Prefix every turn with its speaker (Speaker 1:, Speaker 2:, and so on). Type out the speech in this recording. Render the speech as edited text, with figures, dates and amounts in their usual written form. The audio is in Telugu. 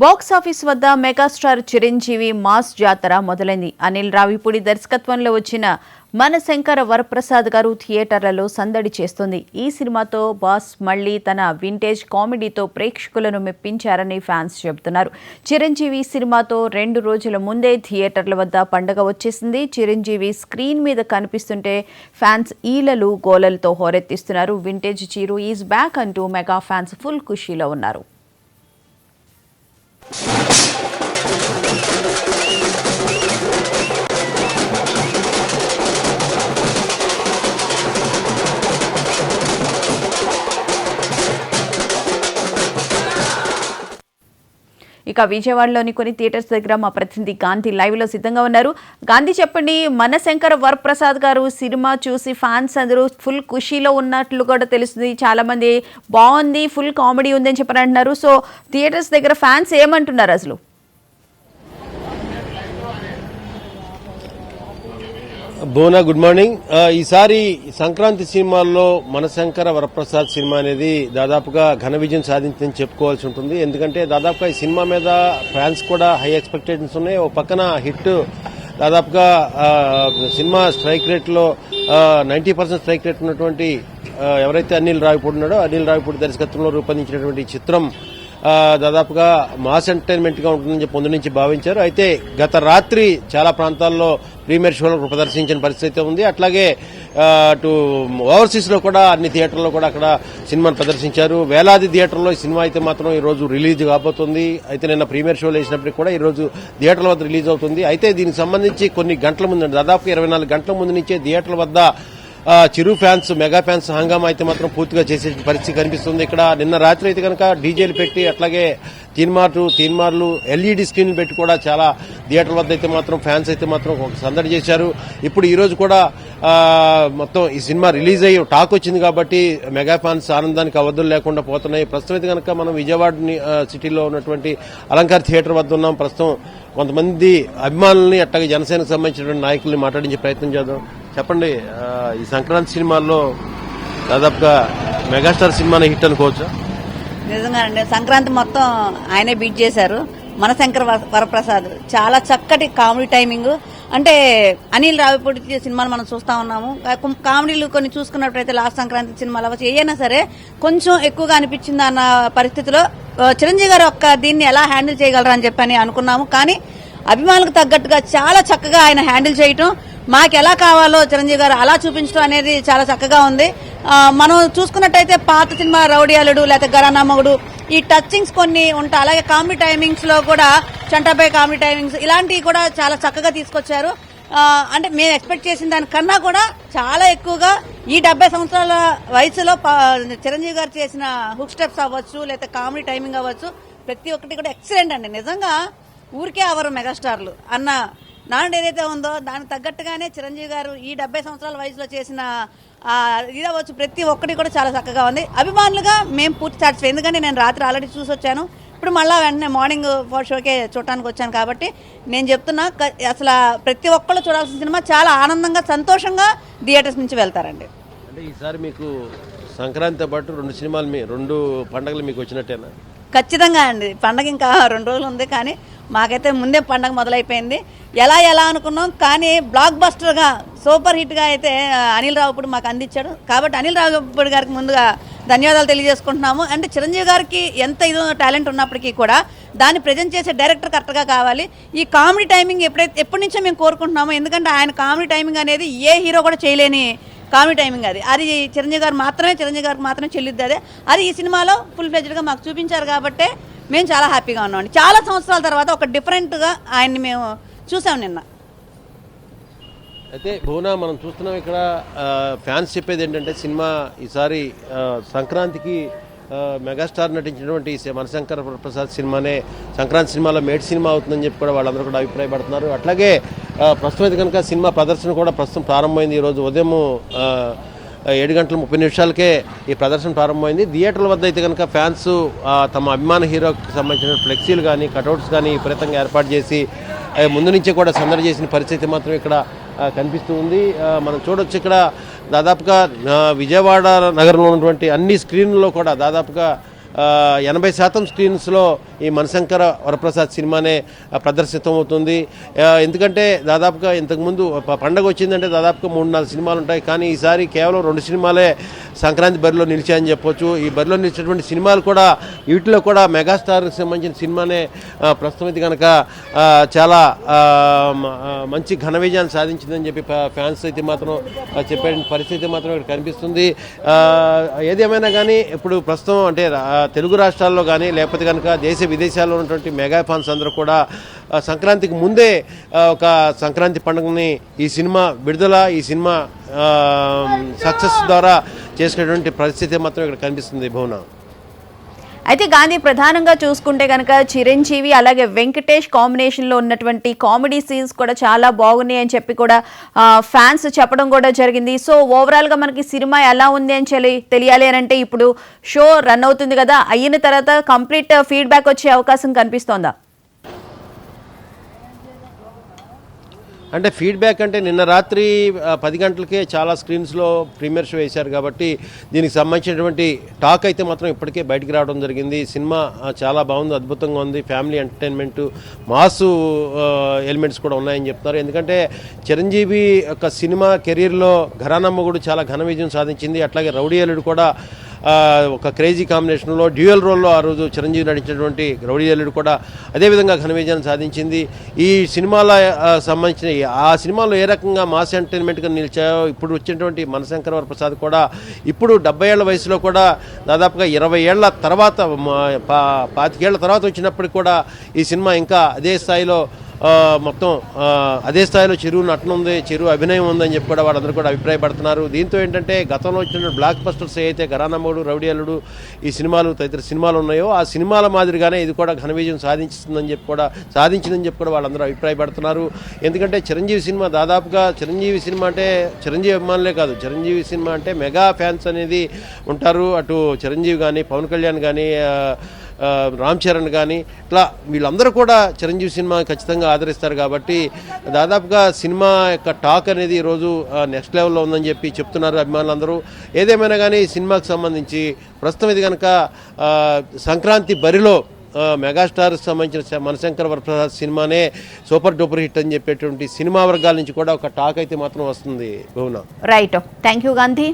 Speaker 1: బాక్స్ ఆఫీస్ వద్ద మెగాస్టార్ చిరంజీవి మాస్ జాతర మొదలైంది. అనిల్ రావిపూడి దర్శకత్వంలో వచ్చిన మనశంకర వరప్రసాద్ గారు థియేటర్లలో సందడి చేస్తుంది. ఈ సినిమాతో బాస్ మళ్లీ తన వింటేజ్ కామెడీతో ప్రేక్షకులను మెప్పించారని ఫ్యాన్స్ చెబుతున్నారు. చిరంజీవి సినిమాతో 2 రోజుల ముందే థియేటర్ల వద్ద పండగ వచ్చేసింది. చిరంజీవి స్క్రీన్ మీద కనిపిస్తుంటే ఫ్యాన్స్ ఈలలు గోలలతో హోరెత్తిస్తున్నారు. వింటేజ్ చీరు ఈజ్ బ్యాక్ అంటూ మెగా ఫ్యాన్స్ ఫుల్ ఖుషీలో ఉన్నారు. ఇక విజయవాడలోని కొన్ని థియేటర్స్ దగ్గర మా ప్రతినిధి గాంధీ లైవ్ లో సిద్ధంగా ఉన్నారు. గాంధీ, చెప్పండి, మనశంకర వరప్రసాద్ గారు సినిమా చూసి ఫ్యాన్స్ అందరూ ఫుల్ ఖుషీలో ఉన్నట్లు కూడా తెలుస్తుంది. చాలా మంది బాగుంది, ఫుల్ కామెడీ ఉంది అని చెప్పని అంటున్నారు. సో థియేటర్స్ దగ్గర ఫ్యాన్స్ ఏమంటున్నారు అసలు?
Speaker 2: బోనా, గుడ్ మార్నింగ్. ఈసారి సంక్రాంతి సినిమాల్లో మనశంకర వరప్రసాద్ సినిమా అనేది దాదాపుగా ఘన విజయం సాధించిందని చెప్పుకోవాల్సి ఉంటుంది. ఎందుకంటే దాదాపుగా ఈ సినిమా మీద ఫ్యాన్స్ కూడా హై ఎక్స్పెక్టేషన్స్ ఉన్నాయి. ఓ పక్కన హిట్ దాదాపుగా సినిమా స్ట్రైక్ రేట్ లో 90% స్ట్రైక్ రేట్ ఉన్నటువంటి ఎవరైతే అనిల్ రావిపూడి ఉన్నాడో అనిల్ రావిపూడి దర్శకత్వంలో రూపొందించినటువంటి చిత్రం దాదాపుగా మాస్ ఎంటర్టైన్మెంట్ గా ఉంటుందని చెప్పి ముందు నుంచి భావించారు. అయితే గత రాత్రి చాలా ప్రాంతాల్లో ప్రీమియర్ షోలో ప్రదర్శించిన పరిస్థితి ఉంది. అట్లాగే అటు ఓవర్సీస్ లో కూడా అన్ని థియేటర్లో కూడా అక్కడ సినిమాను ప్రదర్శించారు. వేలాది థియేటర్లో ఈ సినిమా అయితే మాత్రం ఈ రోజు రిలీజ్ కాబోతుంది. అయితే నిన్న ప్రీమియర్ షోలో వేసినప్పటికీ కూడా ఈ రోజు థియేటర్ల వద్ద రిలీజ్ అవుతుంది. అయితే దీనికి సంబంధించి కొన్ని గంటల ముందు, దాదాపు 24 గంటల ముందు నుంచే థియేటర్ల వద్ద చిరు ఫ్యాన్స్, మెగా ఫ్యాన్స్ హంగామా అయితే మాత్రం పూర్తిగా చేసే పరిస్థితి కనిపిస్తుంది. ఇక్కడ నిన్న రాత్రి అయితే కనుక డీజేలు పెట్టి అట్లాగే తీన్మార్లు ఎల్ఈడి స్క్రీన్లు పెట్టి కూడా చాలా థియేటర్ వద్ద అయితే మాత్రం ఫ్యాన్స్ అయితే మాత్రం ఒక సందడి చేశారు. ఇప్పుడు ఈ రోజు కూడా మొత్తం ఈ సినిమా రిలీజ్ అయ్యి టాక్ వచ్చింది కాబట్టి మెగా ఫ్యాన్స్ ఆనందానికి అవధులు లేకుండా పోతున్నాయి. ప్రస్తుతం అయితే కనుక మనం విజయవాడ సిటీలో ఉన్నటువంటి అలంకార్ థియేటర్ వద్ద ఉన్నాం. ప్రస్తుతం కొంతమంది అభిమానుల్ని అట్లాగే జనసేనకు సంబంధించినటువంటి నాయకుల్ని మాట్లాడించే ప్రయత్నం చేద్దాం. చెప్పండి, ఈ సంక్రాంతి సినిమాల్లో దాదాపుగా మెగాస్టార్ సినిమానే హిట్ అనుకోవచ్చా?
Speaker 3: నిజంగానండి, సంక్రాంతి మొత్తం ఆయనే బీట్ చేశారు. మనశంకర వరప్రసాద్ చాలా చక్కటి కామెడీ టైమింగ్. అంటే అనిల్ రావిపూడి సినిమాలు మనం చూస్తా ఉన్నాము. కామెడీలు కొన్ని చూసుకున్నప్పుడైతే లాస్ట్ సంక్రాంతి సినిమాలు అవ్వచ్చు, ఏదైనా సరే కొంచెం ఎక్కువగా అనిపించింది అన్న పరిస్థితిలో చిరంజీవి గారు దీన్ని ఎలా హ్యాండిల్ చేయగలరా అని చెప్పని అనుకున్నాము. కానీ అభిమానులకు తగ్గట్టుగా చాలా చక్కగా ఆయన హ్యాండిల్ చేయటం, మాకు ఎలా కావాలో చిరంజీవి గారు అలా చూపించడం అనేది చాలా చక్కగా ఉంది. మనం చూసుకున్నట్టయితే పాత సినిమా రౌడియాలుడు లేకపోతే గరానా మొగుడు ఈ టచింగ్స్ కొన్ని ఉంటాయి. అలాగే కామెడీ టైమింగ్స్ లో కూడా చంటాపై కామెడీ టైమింగ్స్ ఇలాంటివి కూడా చాలా చక్కగా తీసుకొచ్చారు. అంటే మేము ఎక్స్పెక్ట్ చేసిన దానికన్నా కూడా చాలా ఎక్కువగా ఈ 70 సంవత్సరాల వయసులో చిరంజీవి గారు చేసిన హుక్ స్టెప్స్ అవ్వచ్చు లేకపోతే కామెడీ టైమింగ్ అవ్వచ్చు, ప్రతి ఒక్కటి కూడా ఎక్సలెంట్ అండి. నిజంగా ఊరికే అవరు మెగాస్టార్లు అన్న నాన్న ఏదైతే ఉందో దానికి తగ్గట్టుగానే చిరంజీవి గారు ఈ 70 సంవత్సరాల వయసులో చేసిన ఇది అవ్వచ్చు, ప్రతి ఒక్కటి కూడా చాలా చక్కగా ఉంది. అభిమానులుగా మేము పూర్తి సాటిస్ఫై. ఎందుకంటే నేను రాత్రి ఆల్రెడీ చూసి వచ్చాను. ఇప్పుడు మళ్ళీ వెంటనే మార్నింగ్ 4 షోకే చూడటానికి వచ్చాను. కాబట్టి నేను చెప్తున్నా, అసలు ప్రతి ఒక్కళ్ళు చూడాల్సిన సినిమా. చాలా ఆనందంగా సంతోషంగా థియేటర్స్ నుంచి వెళ్తారండి.
Speaker 2: అంటే ఈసారి మీకు సంక్రాంతితో పాటు 2 సినిమాలు, 2 పండుగలు మీకు వచ్చినట్టేనా?
Speaker 3: ఖచ్చితంగా అండి. పండగ ఇంకా 2 రోజులు ఉంది, కానీ మాకైతే ముందే పండగ మొదలైపోయింది. ఎలా అనుకున్నాం, కానీ బ్లాక్ బస్టర్ గా సూపర్ హిట్ గా అయితే అనిల్ రావిపూడి మాకు అందించాడు. కాబట్టి అనిల్ రావిపూడి గారికి ముందుగా ధన్యవాదాలు తెలియజేసుకుంటున్నాము. అంటే చిరంజీవి గారికి ఎంత ఇదో టాలెంట్ ఉన్నప్పటికీ కూడా దాన్ని ప్రజెంట్ చేసే డైరెక్టర్ కరెక్ట్ గా కావాలి. ఈ కామెడీ టైమింగ్ ఎప్పటి నుంచో మేము కోరుకుంటున్నాము. ఎందుకంటే ఆయన కామెడీ టైమింగ్ అనేది ఏ హీరో కూడా చేయలేని కామెడీ టైమింగ్ అది చిరంజీవి గారికి మాత్రమే చెల్లిద్ది. అది ఈ సినిమాలో ఫుల్ ఫ్లెడ్జ్డ్ గా మాకు చూపించారు. కాబట్టి మేము చాలా హ్యాపీగా ఉన్నామండి. చాలా సంవత్సరాల తర్వాత ఒక డిఫరెంట్ గా ఆయన్ని మేము చూసాం నిన్న.
Speaker 2: అయితే భువన, మనం చూస్తున్నాం ఇక్కడ ఫ్యాన్స్ చెప్పేది ఏంటంటే సినిమా ఈసారి సంక్రాంతికి మెగాస్టార్ నటించినటువంటి మనశంకర ప్రసాద్ సినిమానే సంక్రాంతి సినిమాలో మేడ్ సినిమా అవుతుందని చెప్పి కూడా వాళ్ళందరూ కూడా అభిప్రాయపడుతున్నారు. అట్లాగే ప్రస్తుతం అయితే కనుక సినిమా ప్రదర్శన కూడా ప్రస్తుతం ప్రారంభమైంది. ఈరోజు ఉదయం 7:30 ఈ ప్రదర్శన ప్రారంభమైంది. థియేటర్ల వద్ద అయితే కనుక ఫ్యాన్స్ తమ అభిమాన హీరోకి సంబంధించిన ఫ్లెక్సీలు కానీ కటౌట్స్ కానీ విపరీతంగా ఏర్పాటు చేసి ముందు నుంచే కూడా సందడి చేసిన పరిస్థితి మాత్రం ఇక్కడ కనిపిస్తూ ఉంది. మనం చూడొచ్చు ఇక్కడ దాదాపుగా విజయవాడ నగరంలో ఉన్నటువంటి అన్ని స్క్రీన్లలో కూడా దాదాపుగా 80% స్క్రీన్స్లో ఈ మనశంకర వరప్రసాద్ సినిమానే ప్రదర్శితమవుతుంది. ఎందుకంటే దాదాపుగా ఇంతకుముందు పండగ వచ్చిందంటే దాదాపుగా 3-4 సినిమాలు ఉంటాయి, కానీ ఈసారి కేవలం 2 సినిమాలే సంక్రాంతి బరిలో నిలిచాయని చెప్పొచ్చు. ఈ బరిలో నిలిచినటువంటి సినిమాలు కూడా వీటిలో కూడా మెగాస్టార్కి సంబంధించిన సినిమానే ప్రస్తుతం ఇది కనుక చాలా మంచి ఘన విజయాన్ని సాధించిందని చెప్పి ఫ్యాన్స్ అయితే మాత్రం చెప్పే పరిస్థితి మాత్రం ఇక్కడ కనిపిస్తుంది. ఏదేమైనా కానీ ఇప్పుడు ప్రస్తుతం అంటే తెలుగు రాష్ట్రాల్లో కానీ లేకపోతే కనుక దేశ విదేశాల్లో ఉన్నటువంటి మెగా ఫ్యాన్స్ అందరూ కూడా సంక్రాంతికి ముందే ఒక సంక్రాంతి పండుగని ఈ సినిమా విడుదల, ఈ సినిమా సక్సెస్ ద్వారా చేసుకునేటువంటి పరిస్థితి మాత్రం ఇక్కడ కనిపిస్తుంది భువన.
Speaker 1: అయితే గాంధీ, ప్రధానంగా చూసుకుంటే కనుక చిరంజీవి అలాగే వెంకటేష్ కాంబినేషన్లో ఉన్నటువంటి కామెడీ సీన్స్ కూడా చాలా బాగున్నాయి అని చెప్పి కూడా ఫ్యాన్స్ చెప్పడం కూడా జరిగింది. సో ఓవరాల్గా మనకి సినిమా ఎలా ఉంది అని తెలియాలి అని అంటే ఇప్పుడు షో రన్ అవుతుంది కదా, అయిన తర్వాత కంప్లీట్ ఫీడ్బ్యాక్ వచ్చే అవకాశం కనిపిస్తోందా?
Speaker 2: అంటే ఫీడ్బ్యాక్ అంటే నిన్న రాత్రి 10 గంటలకే చాలా స్క్రీన్స్లో ప్రీమియర్ షో వేశారు కాబట్టి దీనికి సంబంధించినటువంటి టాక్ అయితే మాత్రం ఇప్పటికే బయటికి రావడం జరిగింది. సినిమా చాలా బాగుంది, అద్భుతంగా ఉంది, ఫ్యామిలీ ఎంటర్టైన్మెంట్, మాసు ఎలిమెంట్స్ కూడా ఉన్నాయని చెప్తున్నారు. ఎందుకంటే చిరంజీవి యొక్క సినిమా కెరీర్లో ఘరానా మొగుడు చాలా ఘన విజయం సాధించింది. అట్లాగే రౌడీ అల్లుడు కూడా ఒక క్రేజీ కాంబినేషన్లో డ్యూయల్ రోల్లో ఆ రోజు చిరంజీవి నటించినటువంటి రౌడీ అల్లుడు కూడా అదేవిధంగా ఘన విజయాన్ని సాధించింది. ఈ సినిమాల సంబంధించిన ఆ సినిమాలో ఏ రకంగా మాస్ ఎంటర్టైన్మెంట్గా నిలిచాయో ఇప్పుడు వచ్చినటువంటి మనశంకర వరప్రసాద్ కూడా ఇప్పుడు 70 ఏళ్ల వయసులో కూడా దాదాపుగా 20 ఏళ్ల తర్వాత 25 ఏళ్ల తర్వాత వచ్చినప్పటికి కూడా ఈ సినిమా ఇంకా అదే స్థాయిలో మొత్తం అదే స్థాయిలో చెరువు నటన ఉంది, చెరువు అభినయం ఉందని చెప్పి కూడా వాళ్ళందరూ కూడా అభిప్రాయపడుతున్నారు. దీంతో ఏంటంటే గతంలో వచ్చిన బ్లాక్ బస్టర్స్ అయితే ఘరానా మొగుడు, రౌడీ అల్లుడు ఈ సినిమాలు తదితర సినిమాలు ఉన్నాయో ఆ సినిమాల మాదిరిగానే ఇది కూడా ఘన విజయం సాధించిందని చెప్పి కూడా వాళ్ళందరూ అభిప్రాయపడుతున్నారు. ఎందుకంటే చిరంజీవి సినిమా దాదాపుగా చిరంజీవి సినిమా అంటే చిరంజీవి అభిమానులే కాదు, చిరంజీవి సినిమా అంటే మెగా ఫ్యాన్స్ అనేది ఉంటారు. అటు చిరంజీవి కానీ, పవన్ కళ్యాణ్ కానీ, రామ్ చరణ్ కానీ ఇట్లా వీళ్ళందరూ కూడా చిరంజీవి సినిమా ఖచ్చితంగా ఆదరిస్తారు. కాబట్టి దాదాపుగా సినిమా యొక్క టాక్ అనేది ఈరోజు నెక్స్ట్ లెవెల్లో ఉందని చెప్పి చెప్తున్నారు అభిమానులందరూ. ఏదేమైనా కానీ సినిమాకి సంబంధించి ప్రస్తుతం ఇది కనుక సంక్రాంతి బరిలో మెగాస్టార్కి సంబంధించిన మనశంకర వరప్రసాద్ సినిమానే సూపర్ డూపర్ హిట్ అని చెప్పేటువంటి సినిమా వర్గాల నుంచి కూడా ఒక టాక్ అయితే మాత్రం వస్తుంది Bhuvana.
Speaker 1: Right, thank you Gandhi.